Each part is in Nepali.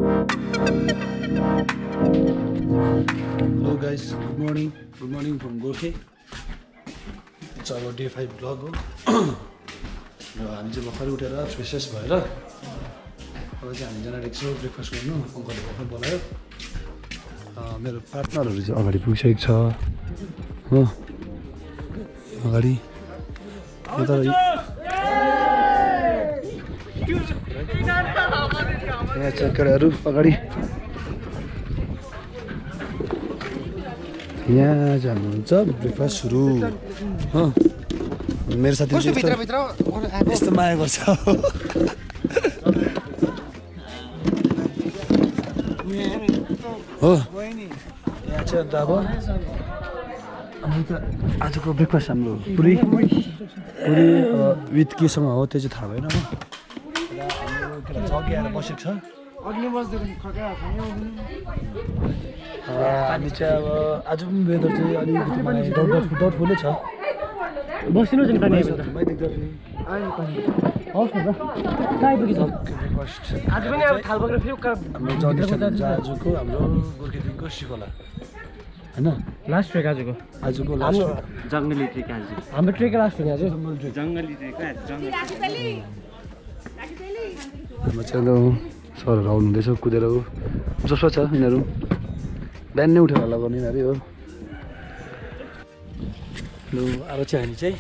Hello guys, good morning from Gorkhe. It's our day 5 vlog हो र हामी चाहिँ भर्खरै उठेर फ्रेसेस भएर अब चाहिँ हामी जान एकछिन ब्रेकफास्ट गर्नु अङ्कलले भर्खर बोलायो मेरो पार्टनरहरू चाहिँ अगाडि पुगिसकेको छ हो अगाडि यता यहाँ छ केटाहरू अगाडि यहाँ जानुहुन्छ ब्रेकफास्ट सुरु हो मेरो साथीले यस्तो माया गर्छ हो यहाँ चाहिँ अन्त अब आजको ब्रेकफास्ट हाम्रो पुरी विथ केसँग हो त्यो चाहिँ थाहा भएन हो अघि आएर बसेको छ हामी चाहिँ अब आज पनि वेदर चाहिँ अलिकति डाउटफुलै छ बसिनु चाहिँ पानी आज पनि अब थाल बोकेर फेरि हाम्रो आजको हाम्रो गोर्खेदेखिको श्रीखोला होइन लास्ट ट्रेक आजको लास्ट जङ्गली ट्रेक आज हाम्रो ट्रेक लास्ट हो आज जङ्गली ट्रेक हाम्रो चाहिँ सरहरू आउनुहुँदैछ कुदेर जसो छ यिनीहरू बिहान नै उठेर हल्ला गर्ने यिनीहरू हो लु अब चाहिँ हामी चाहिँ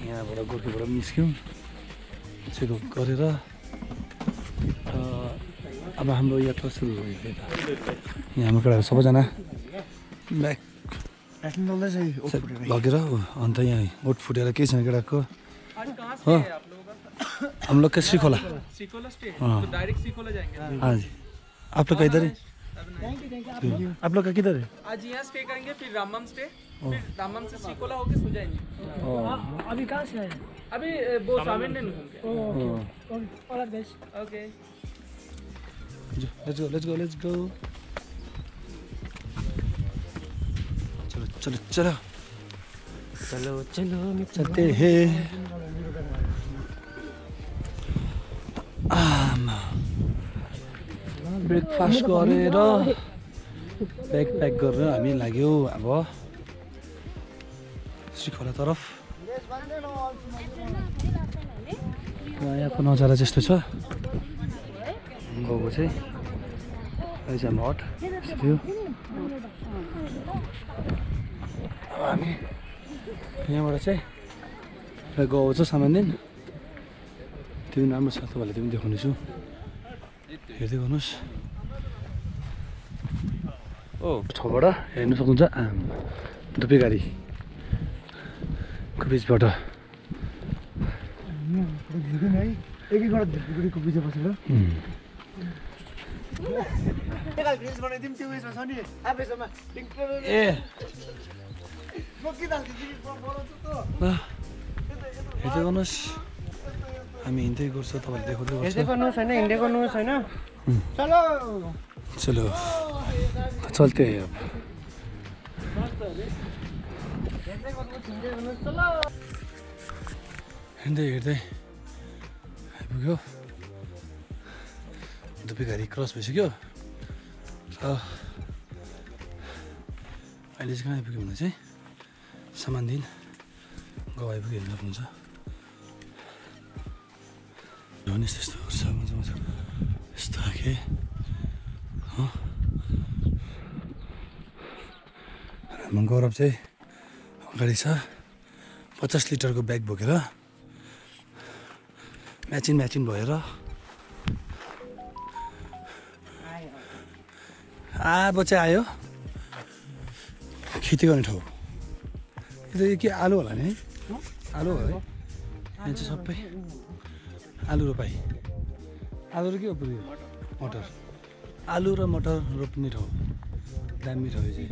यहाँबाट गोर्खेबाट निस्क्यौँ चेकअप गरेर अब हाम्रो यात्रा सुरु भयो यहाँ हाम्रो केटाहरू सबैजना ब्याग लगेर अन्त यहाँ ओट फुटेर केही छैन केटाको हो हम लोग का श्रीखोला डायरेक्ट श्रीखोला जाएंगे हाँ जी आप लोग का इधर है आप लोग का किधर है आज यहाँ स्टे करेंगे फिर रामम स्टे फिर रामम से श्रीखोला होके सो जाएंगे अभी कहाँ से आए अभी वो साविन ओके लेट्स गो चलो चलते हैं ब्रेकफास्ट गरेर ब्याग प्याक गरेर हामी लाग्यो अब श्रीखोला तरफ यहाँको नजारा त्यस्तो छ गाउँको चाहिँ अहिले चाहिँ हाम्रो हट थियो अब हामी यहाँबाट चाहिँ गाउँ छ सामान दिन त्यो पनि राम्रो छ तपाईँलाई त्यो पनि देखाउने छु हेर्दै गर्नुहोस् ओ ठाउँबाट हेर्नु सक्नुहुन्छ धुपे गाडीको बिचबाट ए हेर्दै गर्नुहोस् हामी हिँड्दै गर्छ तपाईँले देखाउँदै गर्छ चलो चलते हैं अब हिँड्दै हिँड्दै आइपुग्यो धुपे गाडी क्रस भइसक्यो र अहिले चाहिँ कहाँ आइपुग्यो भने चाहिँ सामान दिन गाउँ आइपुग्यो हेर्नु सक्नुहुन्छ भने त्यस्तो गर्छ मजा यस्तो खालके हाम्रो गौरव चाहिँ अगाडि छ 50 लिटरको ब्याग बोकेर म्याचिन भएर बच्चा आयो खेती गर्ने ठाउँ यो के आलु होला नि है आलु हो है यहाँ चाहिँ सबै आलु रोपाई आलु र के हो पुरै मटर आलु र मटर रोप्ने ठाउँ दामी ठाउँ चाहिँ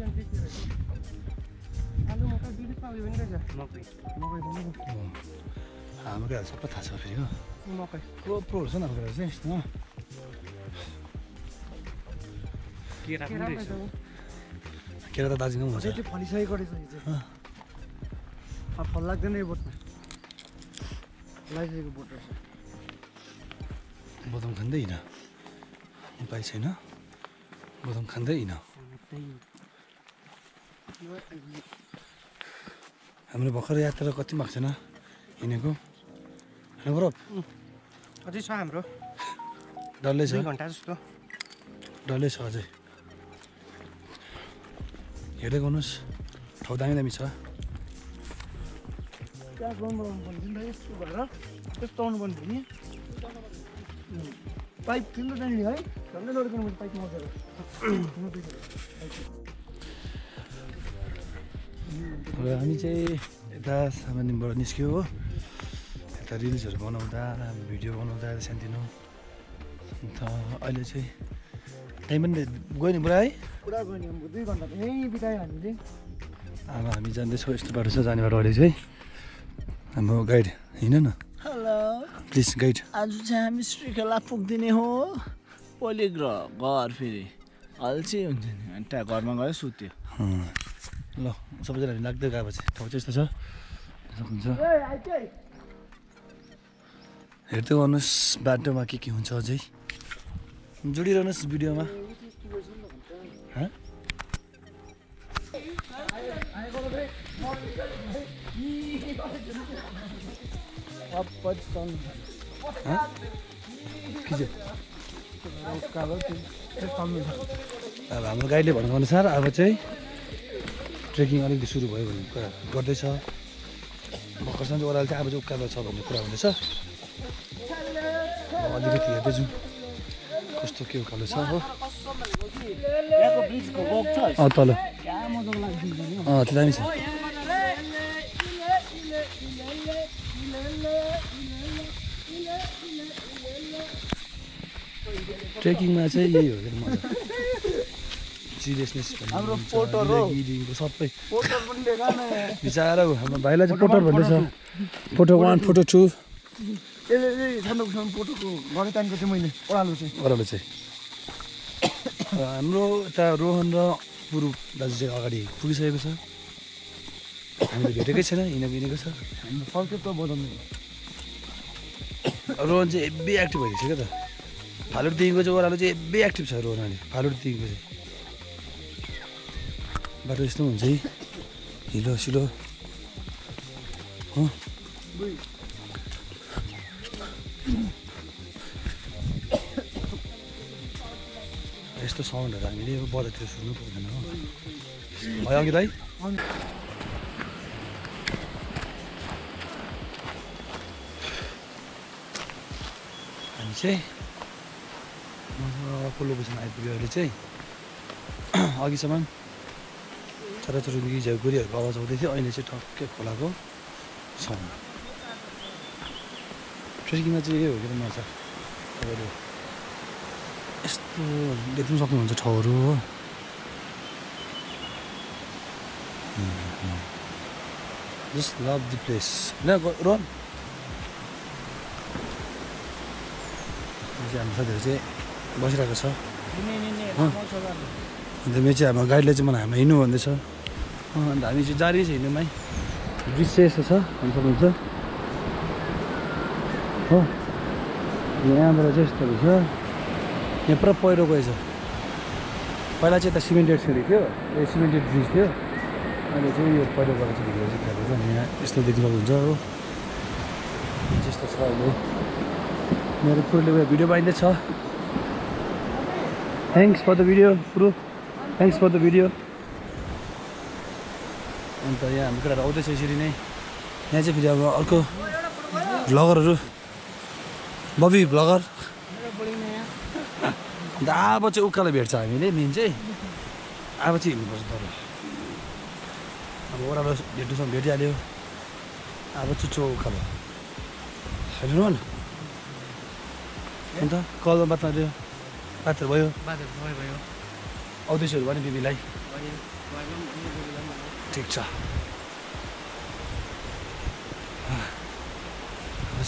हाम्रो केटाहरू सबै थाहा छ फेरि हो प्रोहरू छ नि हाम्रो केटाहरू चाहिँ केरा त दार्जिलिङ हुन्छ फलिसकेको रहेछ फल लाग्दैन यो बोटमा लगाइसकेको बोट रहेछ बदाम खाँदै हिँड उपाय छैन बदाम खाँदै हिँड हाम्रो भर्खर यात्रा कति भएको छैन हिँडेको होइन बरफ अझै छ हाम्रो डल्लै छ 2 घन्टा जस्तो डल्लै छ अझै हेर्दै गर्नुहोस् ठाउँ दामी दामी छ त्यहाँ गर्नु पर्ने यस्तो गरेर त्यस्तो आउनुपर्ने थियो नि पाइप ठुलो त्यहाँनिर है झन्डै लड्किनु पर्छ पाइप मजेर र हामी चाहिँ यता सामान्यबाट निस्क्यो हो यता रिल्सहरू बनाउँदा भिडियो बनाउँदा सानोतिनो अन्त अहिले चाहिँ टाइम पनि गयो नि पुरा है पुरा गयो नि 2 घन्टा त यहीँ बितायो हामीले अब हामी जाँदैछौँ यस्तो बाटो छ जाने बाटो अहिले चाहिँ हाम्रो गाइड हिँड न हेलो प्लिज गाइड आज चाहिँ हामी श्रीकला पुग्दिने हो पोलिग्रह घर फेरि अल्छी हुन्छ नि अनि त्यहाँ घरमा गयो सुत्यो ल सबैजना लाग्दै गएपछि ठाउँ चाहिँ यस्तो छ सक्नुहुन्छ हेर्दै गर्नुहोस् बाटोमा के हुन्छ अझै जोडिरहनुहोस् भिडियोमा अब हाम्रो गाइडले भनेको अनुसार अब चाहिँ ट्रेकिङ अलिकति सुरु भयो भन्ने कुरा गर्दैछ भर्खरसम्म चाहिँ ओह्रालो चाहिँ अब चाहिँ उकालो छ भन्ने कुरा हुँदैछ अलिकति हेर्दै जाउँ कस्तो के उकालो छ हो तल त्यो दामी छ ट्रेकिङमा चाहिँ यही हो क्या मजा सिरियसनेस हाम्रो पोटर हो सबै पोटर पनि देखा न बिचारा हाम्रो भाइलाई चाहिँ पोटर भन्दैछ फोटो 1 फोटो 2 यसले ठन्डोसँग फोटोको गरेँ त्यहाँको चाहिँ मैले ओह्रालो चाहिँ हाम्रो यता रोहन र पुरु दाजु चाहिँ अगाडि पुगिसकेको छ हामीले भेटेकै छैन हिँडेको छ हाम्रो फर्के त बजाउनु रोहन चाहिँ हेब्बी एक्टिभ भइसक्यो त फालुटदेखिको चाहिँ ओह्रालो चाहिँ हेब्बी एक्टिभ छ रोहन अहिले फालुटदेखिको चाहिँ बाटो यस्तो हुन्छ है हिलो सिलो हो यस्तो साउन्डहरू हामीले बजारतिर सुन्नु पाउँदैन हो है अघि दाइ हामी चाहिँ मजाको लोकेसन आइपुग्यो अहिले चाहिँ अघिसम्म चराचुरुङ्गी झ्याउकुरीहरूको आवाज आउँदै थियो अहिले चाहिँ ठक्कै खोलाको साउन्ड ट्रेकिङमा चाहिँ यही हो कि मजा तपाईँले यस्तो देख्नु सक्नुहुन्छ ठाउँहरू हो जस्ट लभ द प्लेस होइन रोहन हाम्रो साथीहरू चाहिँ बसिरहेको छ अन्त मेरो चाहिँ हाम्रो गाइडले चाहिँ मलाई हाम्रो हिँड्नु भन्दैछ अन्त हामी चाहिँ जारी छ हिँड्नुमै दृश्य यस्तो छ भन्नु सक्नुहुन्छ हो यहाँबाट चाहिँ यस्तो छ यहाँ पुरा पहिरो गएछ पहिला चाहिँ यता सिमेन्टेड सिँढी थियो यो सिमेन्टेड ब्रिज थियो अहिले चाहिँ यो पहिरो गएर चाहिँ भिडियो चाहिँ खाएको छ यहाँ यस्तो देख्नु सक्नुहुन्छ हो त्यस्तो छ अहिले मेरो पुरोले भिडियो पाइँदैछ thanks for the video Puro thanks for the video अन्त यहाँ हाम्रो केटाहरू आउँदैछ यसरी नै यहाँ चाहिँ फेरि अब अर्को भ्लगरहरू बबी भ्लगर अन्त अब चाहिँ उकालो भेट्छ हामीले मेन चाहिँ अब चाहिँ हिँड्नुपर्छ तर अब ओह्रालो भेट्नुसँग भेटिहाल्यो अब चुच्चो उकालो हेर्नु न अन्त कलमा बात मार्यो बातहरू भयो आउँदैछहरू भने दिदीलाई ठिक छ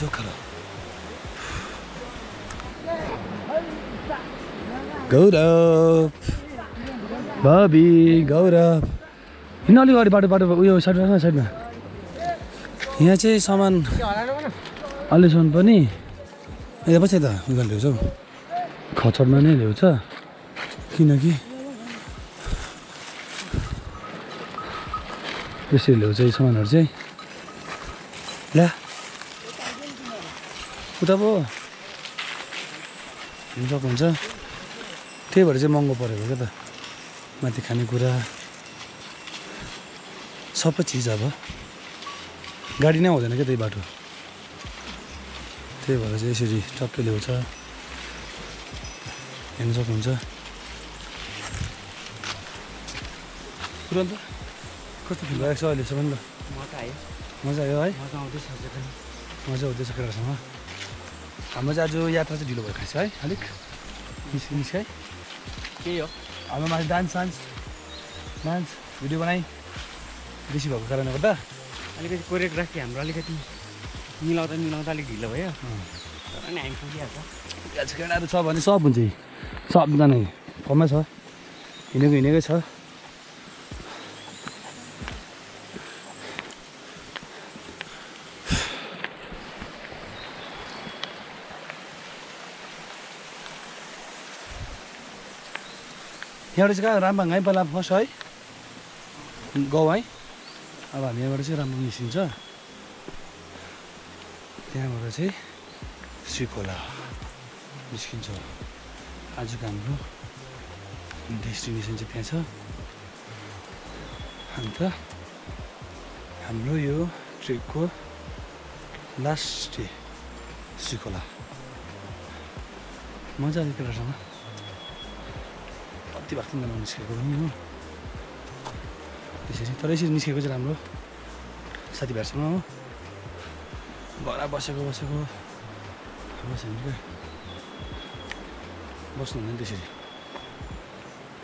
उकालो गौरव बबी गौरव हिँड्नु अलिक अगाडि बाटो उयो साइडमा यहाँ चाहिँ सामान अहिलेसम्म पनि यता पछि त उयो ल्याउँछौ खचरमा नै ल्याउँछ किनकि यसरी ल्याउँछ यी सामानहरू चाहिँ ल्या उता पो हुन सक्नुहुन्छ त्यही भएर चाहिँ महँगो परेको क्या त माथि खानेकुरा सबै चिज अब गाडी नै हुँदैन क्या त्यही बाटो त्यही भएर चाहिँ यसरी टक्कै ल्याउँछ हेर्नु सक्नुहुन्छ तुरन्त कस्तो फिल भएको छ अहिलेसम्म त मजा आयो है मजा आउँदैछ केटाहरूसँग हाम्रो चाहिँ आज यात्रा चाहिँ ढिलो भएको छ है अलिक निस्काइ केही हो हाम्रो माथि डान्स भिडियो बनाइ बेसी भएको कारणले गर्दा अलिकति कोरियोग्राफी हाम्रो अलिकति मिलाउँदा अलिक ढिलो भयो तर नि हामी पुगिहाल्छ केटाहरू छ भने सब हुन्छ सबजना कमै छ हिँडेकै छ यहाँबाट चाहिँ कहाँ रामभाङ है पहिला फर्स्ट है गाउँ है अब हामी यहाँबाट चाहिँ रामभाङ निस्किन्छ त्यहाँबाट चाहिँ श्रीखोला निस्किन्छ आजको हाम्रो डेस्टिनेसन चाहिँ त्यहाँ छ अन्त हाम्रो यो ट्रिपको लास्ट डे श्रीखोला मजा आयो केटासँग कति भएको तिनजना निस्केको पनि हो त्यसरी तर यसरी निस्केको चाहिँ राम्रो साथीभाइहरूसँग हो घर बसेको बस्नु हुँदैन त्यसरी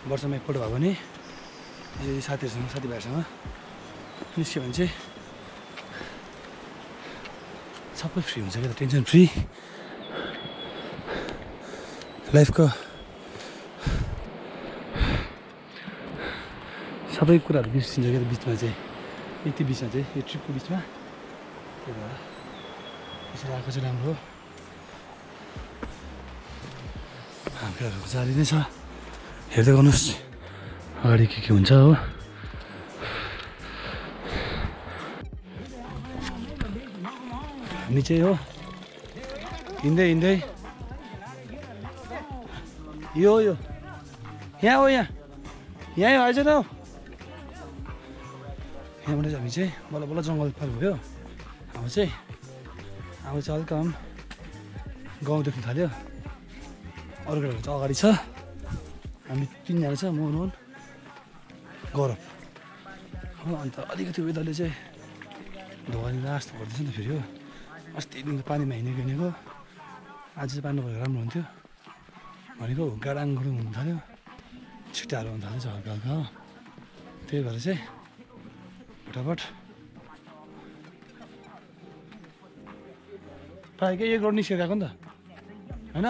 वर्षमा एकपल्ट भयो भने यसरी साथीभाइहरूसँग निस्क्यो भने चाहिँ सबै फ्री हुन्छ क्या त टेन्सन फ्री लाइफको सबै कुराहरू बिर्सिन्छ क्या त बिचमा चाहिँ यति बिचमा चाहिँ यो ट्रिपको बिचमा त्यही भएर यसरी आएको चाहिँ राम्रो हो हामीहरू जारी नै छ हेर्दै गर्नुहोस् अगाडि के हुन्छ हो हामी चाहिँ हो हिँड्दै यो यहाँ हो यहाँ आइज न यहाँबाट चाहिँ हामी चाहिँ बल्ल जङ्गल पार भयो अब चाहिँ हल्का गाउँ देख्नु थाल्यो अरू केटाहरू चाहिँ अगाडि छ हामी तिनजना छ म रोहन गौरव हो अन्त अलिकति वेदरले चाहिँ धोका दिँदा जस्तो गर्दैछ नि त फेरि हो अस्तिदेखि त पानीमा हिँडेको आज चाहिँ पानी नभएको राम्रो हुन्थ्यो भनेको गाडाङ गुडुङ हुनु थाल्यो छिट्टाहरू हुन थाल्दैछ हल्का हो त्यही भएर चाहिँ फटाफट प्रायः के एक रोड निस्केर गएको नि त होइन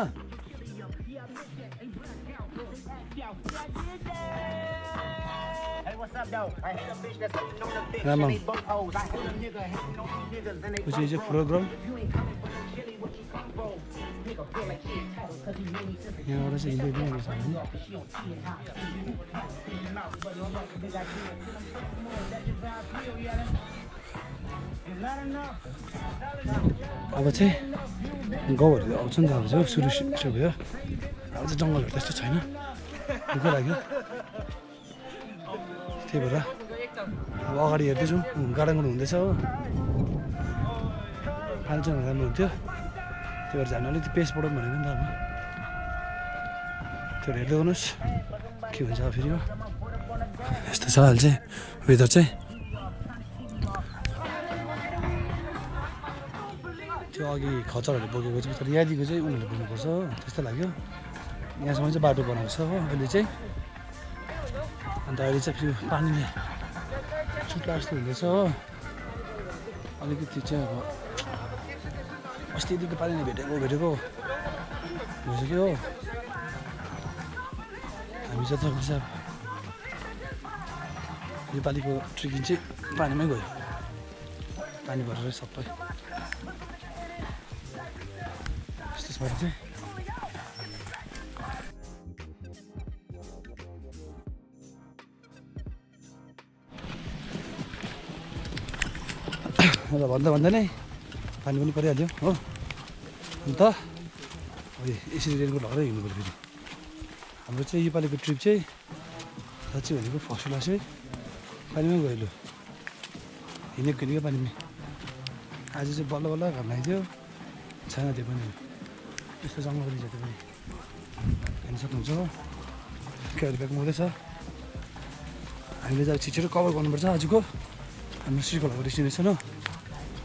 रामभाङ चाहिँ प्रोग्राम यहाँबाट चाहिँ हिँड्दै पनि छ अब चाहिँ गाउँहरू आउँछ नि त अब चाहिँ सुरु भयो अब चाहिँ जङ्गलहरू त्यस्तो छैन दुःख लाग्यो त्यही भएर अब अगाडि हेर्दैछौँ गाडाङ हुँदैछ हो पानी चाहिँ राम्रो हुन्थ्यो त्यही भएर चाहिँ हामी अलिकति पेस बढाउँ भनेको नि त अब त्यो हेर्दै गर्नुहोस् के हुन्छ अब फेरि हो यस्तो छ अहिले चाहिँ वेदर चाहिँ त्यो अघि खचरहरूले बोकेको चाहिँ तर यहाँदेखिको चाहिँ उनीहरूले बोक्नुपर्छ हो त्यस्तो लाग्यो यहाँसम्म चाहिँ बाटो बनाएको छ हो अहिले चाहिँ अन्त अहिले चाहिँ फेरि पानीले छुट्ला जस्तो हुँदैछ हो अलिकति चाहिँ अब अस्तिदेखि पानीले भेटेको भइसक्यो हो हामी जताको चाहिँ नेपालीको ट्रेकिङ चाहिँ पानीमै गयो पानी भरेर सबै त्यसबाट चाहिँ र भन्दा नै पानी पनि परिहाल्यो हो अन्त यसरी रेनकोट लगाएर हिँड्नु पऱ्यो फेरि हाम्रो चाहिँ योपालिको ट्रिप चाहिँ साँच्चै भनेको फर्स्ट क्लास चाहिँ पानीमै गयो लु हिँडेको पानीमै आज चाहिँ बल्ल बल्ल घाम लाग्थ्यो छैन त्यो पनि यस्तो जङ्गल पनि छ त्यो पनि हेर्न सक्नुहुन्छ क्यारी ब्याग हुँदैछ हामीले चाहिँ छिटो कभर गर्नुपर्छ आजको हाम्रो श्रीखोलाको डेस्टिनेसन हो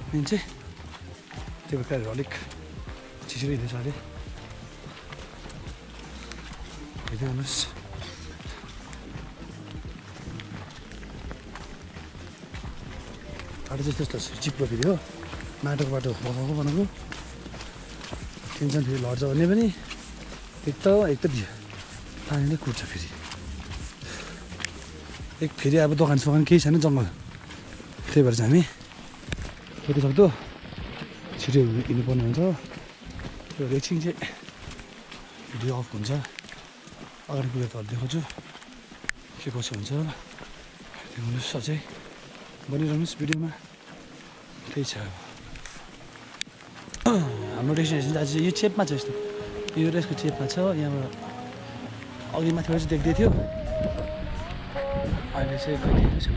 मेन चाहिँ त्यो भएर अलिक छिटो हिँड्दैछ अरे हेर्दै हेर्नुहोस् बाटो चाहिँ त्यस्तो चिप्लो फेरि हो माटोको बाटो भगाएको बनाएको टेन्सन फेरि लड्छ भने पनि एक त दियो पानीले कुट्छ फेरि फेरि अब दोकान सोकान केही छैन जङ्गल त्यही भएर चाहिँ हामी जति सक्दो छिटो हिँड्नुपर्ने हुन्छ त्यो भएर एकछिन चाहिँ भिडियो अफ हुन्छ अगाडि पुगेर त देखाउँछु के कसो हुन्छ देखाउनुहोस् अझै बनिरहनुहोस् भिडियोमा त्यही छ हाम्रो डेस्टिनेसन चाहिँ आज यो चेपमा छ यस्तो यो रेसको चेपमा छ यहाँबाट अघि माथिबाट चाहिँ देख्दै थियो अहिले चाहिँ गइदिएको छैन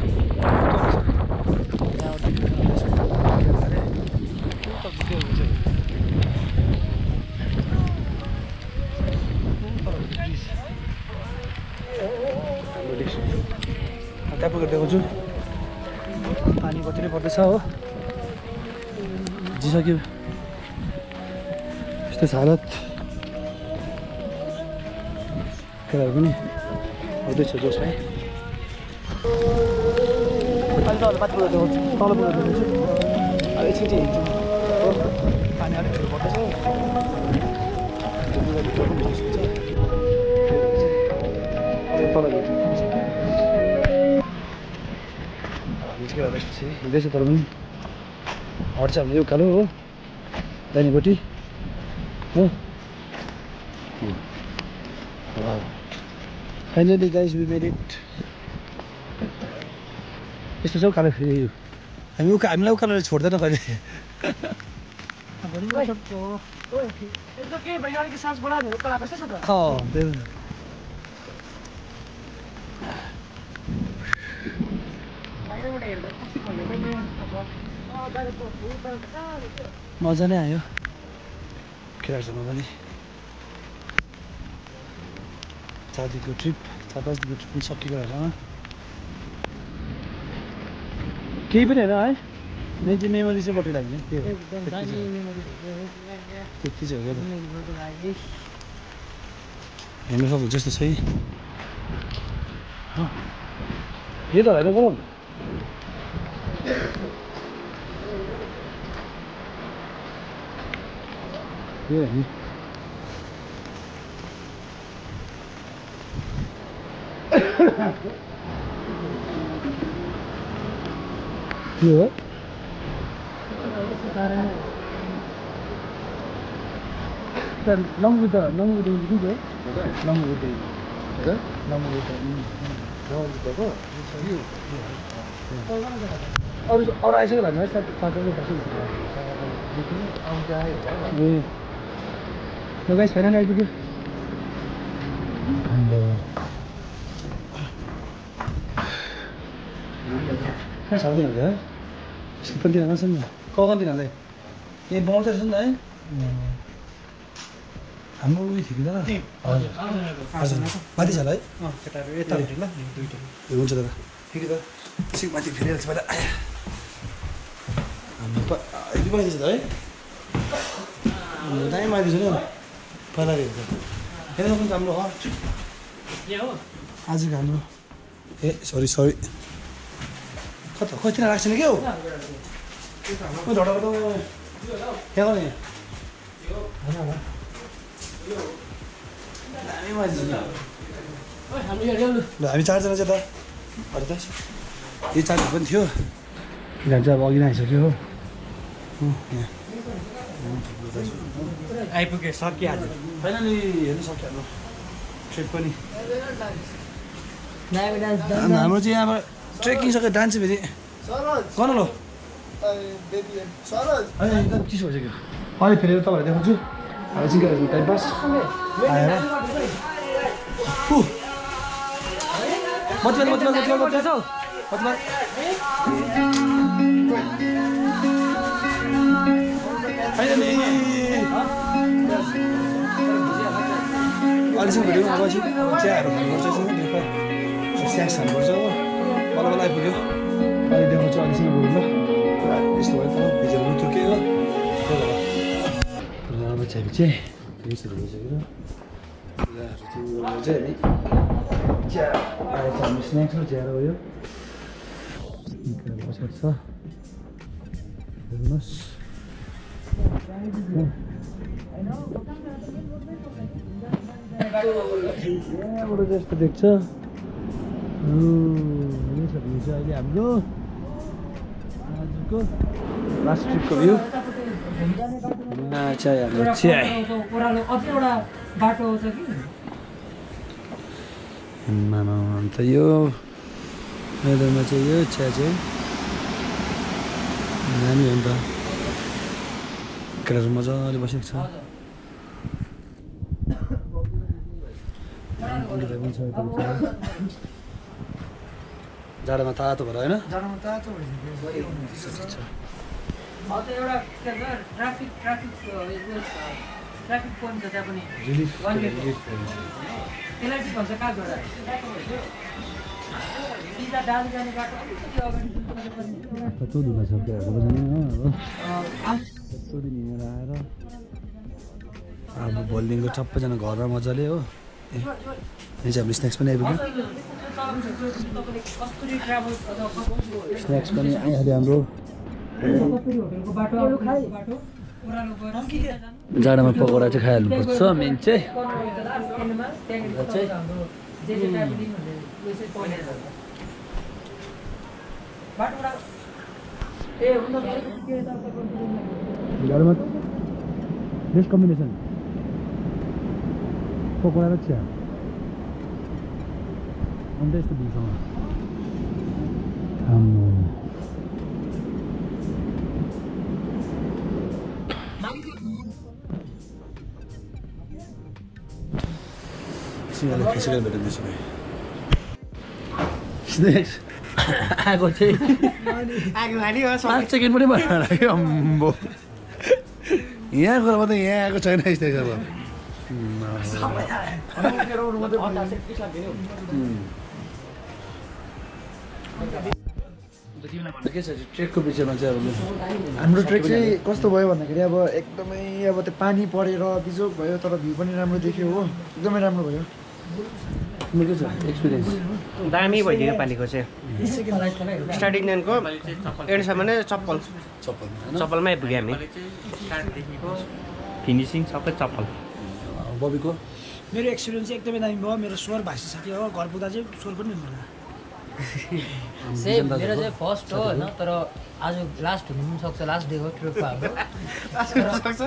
त्यहाँ पुगेर देखाउँछु पानी कति नै पर्दैछ हो जिसक्यो यस्तो छ हालत केटाहरू पनि आउँदैछ जोसमै अहिले त माथि पुगेर देखाउँछु तल पुगेर देखाउँछु अब एकछिन चाहिँ हिँड्छु हो पानी अलिक ठुलो पर्दैछ तल हिँड्दैछ तर पनि हट्छ हामीले उकालो हो दाहिनेपट्टि हो finally guys we made it यस्तो छ उकालो फेरि हामीलाई उकालो छोड्दैन कहिले मजा नै आयो केटाहरूसँग पनि 4 दिनको ट्रिप 4-5 दिनको ट्रिप पनि सकिएको होला केही पनि होइन है मेमोरी चाहिँ बटुला होइन त्यति चाहिँ हो क्या हेर्नु सक्नुहुन्छ जस्तो छ है यो त होइन गरौँ यो होइन यो हो लङ्गु त कुन हो लङ्गु अरू आइसक्यो भने ए गाइस फाइनल आइपुग्यो साउदी हुन्छ है पनि दिन हाल्छ नि कति हाल्दै ए बनाउँछ रहेछ नि त है हाम्रो उयो थियो कि त हजुर माथि छ होला है केटाहरू यतापट्टि ल हुन्छ दादा ठिकै त सिक माथि फेरिहाल्छ पहिला हाम्रो यति माथि छ त है दामी माथि छ नि पहिला हेर्छ हेर्न सक्नुहुन्छ हाम्रो आजको हाम्रो ए सरी कति राख्छ नि क्या हो ढोडा त्यहाँ गर्ने दामी माथि छ ल हामी 4 जना चाहिँ त अरे त यो 4 पनि थियो किनभने चाहिँ अब अघि नै आइसक्यो हो आइपुग्यो सकियो आज फाइनली हेर्नु सक्यो हाम्रो ट्रिप पनि हाम्रो चाहिँ यहाँबाट ट्रेकिङ सकेर डान्स फेरि गर्नु ल होइन एकदम चिसो भइसक्यो अहिले फेरि तपाईँलाई देखाउँछु अब एकछिन टाइम पास आएर मतिवाल अहिलेसम्म भेट्यौँ अब चाहिँ चियाहरू खानुपर्छ स्न्याक्स खानुपर्छ हो बल्ल आइपुग्यो अहिले देखाउँछु अहिलेसम्म गयो ल यस्तो भयो त भिजेर थुर्क्यो हो त्यही भएर अब चियापछि मिक्सहरू भइसक्यो चाहिँ हामी चिया आएछ हामी स्न्याक्स र चिया भयो बसेको छ हेर्नुहोस् यहाँबाट जस्तो देख्छ यो छ भ्यू चाहिँ अहिले हाम्रो आजको लास्ट ट्रिपको भ्यू चाहिँ हाम्रो चिया अन्त यो वेदरमा चाहिँ यो चिया चाहिँ नानी हो नि त केटाहरू मजाले बसेको छ जाडोमा तातो भएर होइन जाडोमा तातो कस्तो धुला छ केटाहरू बजाउने हो अब यस्तो दिन हिँडेर आएर अब भोलिदेखिको सबैजना घरमा मजाले हो यहाँ चाहिँ हाम्रो स्न्याक्स पनि आइपुग्यो स्न्याक्स पनि आइहाल्यो हाम्रो जाडोमा पकौडा चाहिँ खाइहाल्नुपर्छ मेन चाहिँ जाडोमा बेस्ट कम्बिनेसन पकौडा र चिया अन्त यस्तो भिउसँग सिंहले खिचेर भेटिँदैछ स्न्याक्स आएको चाहिँ 5 सेकेन्ड पनि भएन कि अम्बो यहाँ गएर मात्रै यहाँ आएको छैन स्न्याक्स अब के छ ट्रेकको विषयमा चाहिँ अब हाम्रो ट्रेक चाहिँ कस्तो भयो भन्दाखेरि अब एकदमै अब त्यो पानी परेर बिजोग भयो तर भ्यू पनि राम्रो देखियो हो एकदमै राम्रो भयो के छ एक्सपिरियन्स दामी भइदियो पानीको चाहिँ स्टार्टिङदेखिको एन्डसम्म नै चप्पलमै आइपुग्यो हामी फिनिसिङ सबै चप्पल बबीको मेरो एक्सपिरियन्स चाहिँ एकदमै दामी भयो मेरो स्वर भाँसिसक्यो हो घर पुग्दा चाहिँ स्वर पनि हुँदैन सेम मेरो चाहिँ फर्स्ट हो होइन तर आज लास्ट हुनु पनि सक्छ लास्ट डे हो ट्रिपको हाम्रो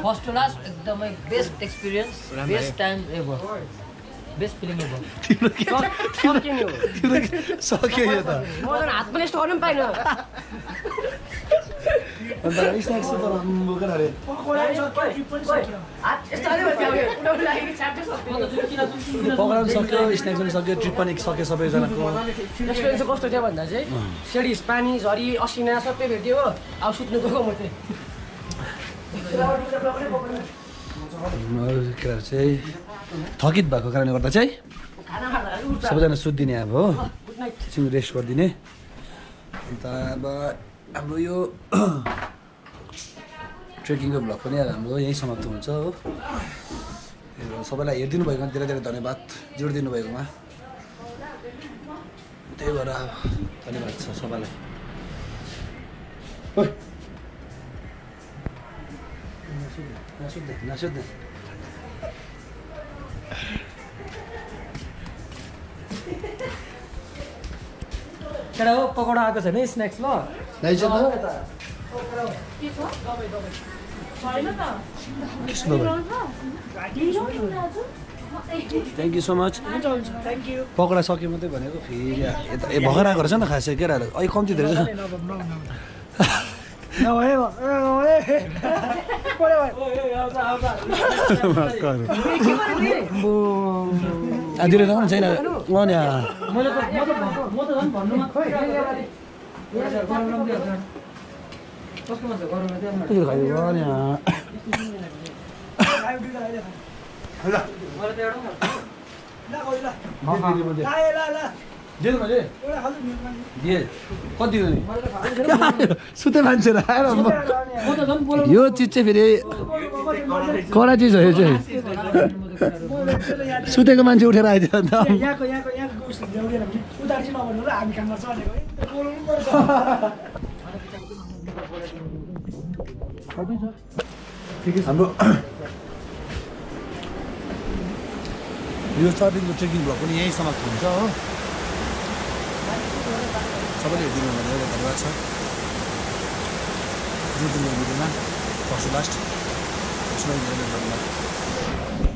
फर्स्ट टु लास्ट एकदमै best experience best time ever best feeling ever सक्यो यो त हात पनि यस्तो गर्नु पनि पाइनँ अन्त स्न्याक्स त राम्रो के अरे पकौडा पनि सक्यो स्न्याक्स पनि सक्यो ट्रिप पनि सक्यो सबैजनाको एक्सपिरियन्स चाहिँ कस्तो थियो भन्दा चाहिँ सेडिस पानी झरी असिना सबै भेट्यो हो अब सुत्नु गएको म चाहिँ केटाहरू चाहिँ थकित भएको कारणले गर्दा चाहिँ सबैजना सुत्दिने अब हो एकछिन रेस्ट गरिदिने अन्त अब हाम्रो यो ट्रेकिङको भ्लग पनि हाम्रो यहीँ समाप्त हुन्छ हो सबैलाई हेरिदिनु भएकोमा धेरै धेरै धन्यवाद जोडिदिनु भएकोमा त्यही भएर धन्यवाद छ सबैलाई नसुत्ने केटा हो पकौडा आएको छैन स्न्याक्स ल thank you so much pakora सक्यो मात्रै भनेको फेरि यता भर्खर आएको रहेछ नि त खासै केटाहरू अहिले कम्ती धेरै छ आदिले त छैन सुते मान्छे आएर यो चिज चाहिँ फेरि कडा चिज हो यो चाहिँ सुतेको मान्छे उठेर आइदियो अन्त हाम्रो यो सर्टिङको ट्रेकिङ भ्लग पनि यहीँ समाप्त हुन्छ हो सबैले हेरिदिनु भनेर धन्यवाद छ जुन भिडियोमा फर्स्ट लास्ट धन्यवाद